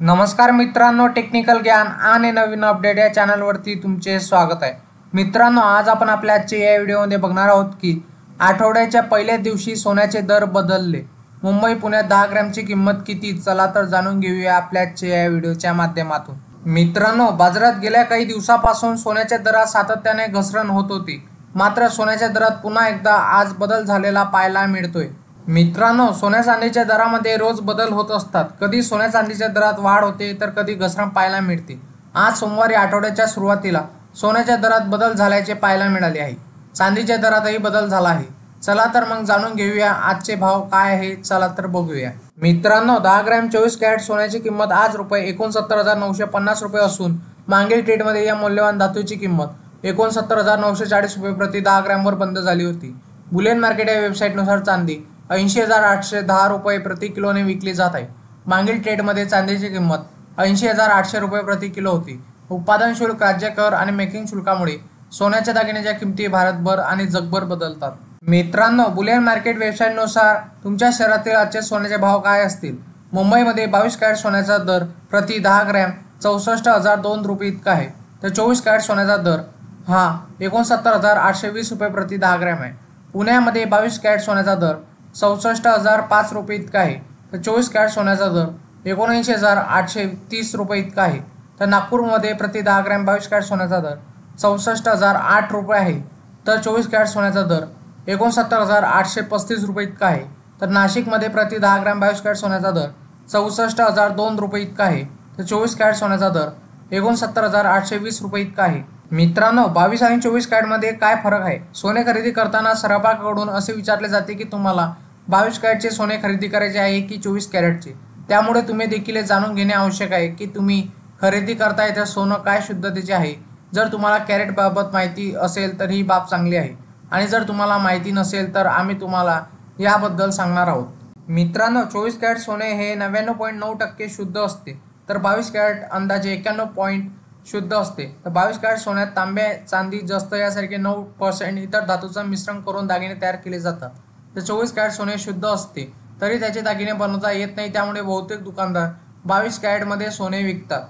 नमस्कार मित्रांनो, टेक्निकल ज्ञान आणि नवीन अपडेट या चॅनलवरती तुमचे स्वागत आहे। मित्रांनो, आज आपण आपल्या आजच्या या व्हिडिओमध्ये बघणार आहोत की आठवड्याच्या पहिल्या दिवशी सोन्याचे दर बदलले। मुंबई पुण्यात 10 ग्रॅमची किंमत किती, चला तर जाणून घेऊया आपल्या आजच्या या व्हिडिओच्या माध्यमातून। मित्रांनो, बाजारात गेल्या काही दिवसांपासून सोन्याच्या दरात सातत्याने घसरण होत होती, मात्र सोन्याच्या दरात पुन्हा एकदा आज बदल झालेला पाहायला मिळतोय। मित्रांनो, सोन्या चांदीच्या दरामध्ये रोज बदल होत असतात। कधी सोन्या चांदीच्या दरात वाढ होते तर कधी घसरण पाहायला मिळते। आज सोमवारी आठवड्याच्या सुरुवातीला सोन्याच्या दरात बदल झाल्याचे पाहायला मिळाले आहे। चांदीच्या दरातही बदल झाला आहे। चला तर मग जाणून घेऊया आजचे भाव काय आहे, चला तर बघूया। मित्रांनो, 10 ग्रॅम 24 कॅरेट सोन्याची किंमत आज ₹69,950 असून मागील ट्रेडमध्ये या मौल्यवान धातूची किंमत ₹69,940 प्रति 10 ग्रॅमवर बंद झाली होती। बुलियन मार्केट या वेबसाईटनुसार चांदी ₹80,810 प्रति किलोने विकली जात आहे। मागील ट्रेडमध्ये चांदीची किंमत ₹80,800 प्रति किलो होती। उत्पादन शुल्क, राज्य कर आणि मेकिंग शुल्कामुळे सोन्याच्या दागिन्याच्या किमती भारतभर आणि जगभर बदलतात। मित्रांनो, बुलियन मार्केट वेबसाईटनुसार तुमच्या शहरातील आजचे सोन्याचे भाव काय असतील? मुंबईमध्ये 22 कॅरेट सोन्याचा दर प्रति 10 ग्रॅम ₹64,002 इतका आहे, तर 24 कॅरेट सोन्याचा दर हा ₹69,820 प्रति 10 ग्रॅम आहे। पुण्यामध्ये 22 कॅरेट सोन्याचा दर ₹64,005 इतका आहे, तर 24 कॅरेट सोन्याचा दर ₹79,830 इतका आहे। तर नागपूरमध्ये प्रति 10 ग्रॅम 22 कॅरेट सोन्याचा दर ₹64,008 आहे, तर 24 कॅरेट सोन्याचा दर ₹69,835 इतका आहे। तर नाशिकमध्ये प्रति 10 ग्रॅम 22 कॅरेट सोन्याचा दर ₹64,002 इतका आहे, तर 24 कॅरेट सोन्याचा दर ₹69,820 इतका आहे। मित्रांनो, 22 आणि 24 कॅरेटमध्ये काय फरक आहे? सोने खरेदी करताना सराफाकडून असे विचारले जाते की तुम्हाला 22 कॅरेटचे सोने खरेदी करायचे आहे की 24 कॅरेटचे। त्यामुळे तुम्ही देखील हे जाणून घेणे आवश्यक आहे की तुम्ही खरेदी करताय तर सोनं काय शुद्धतेचे आहे। जर तुम्हाला कॅरेटबाबत माहिती असेल तर ही बाब चांगली आहे, आणि जर तुम्हाला माहिती नसेल तर आम्ही तुम्हाला याबद्दल सांगणार आहोत। मित्रांनो, 24 कॅरेट सोने हे 99.9% शुद्ध असते, तर 22 कॅरेट अंदाजे 91% शुद्ध असते। तर 22 कॅरेट सोन्यात तांबे, चांदी, जस्त यासारखे 9% इतर धातूचं मिश्रण करून दागिने तयार केले जातात। तर 24 कॅरेट सोने शुद्ध असते तरी त्याचे दागिने बनवता येत नाही, त्यामुळे बहुतेक दुकानदार 22 कॅरेटमध्ये सोने विकतात।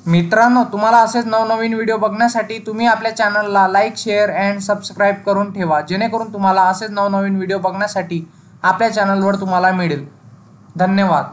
मित्रांनो, तुम्हाला असेच नवनवीन व्हिडिओ बघण्यासाठी तुम्ही आपल्या चॅनलला लाईक, शेअर अँड सबस्क्राईब करून ठेवा, जेणेकरून तुम्हाला असेच नवनवीन व्हिडिओ बघण्यासाठी आपल्या चॅनलवर तुम्हाला मिळेल। धन्यवाद।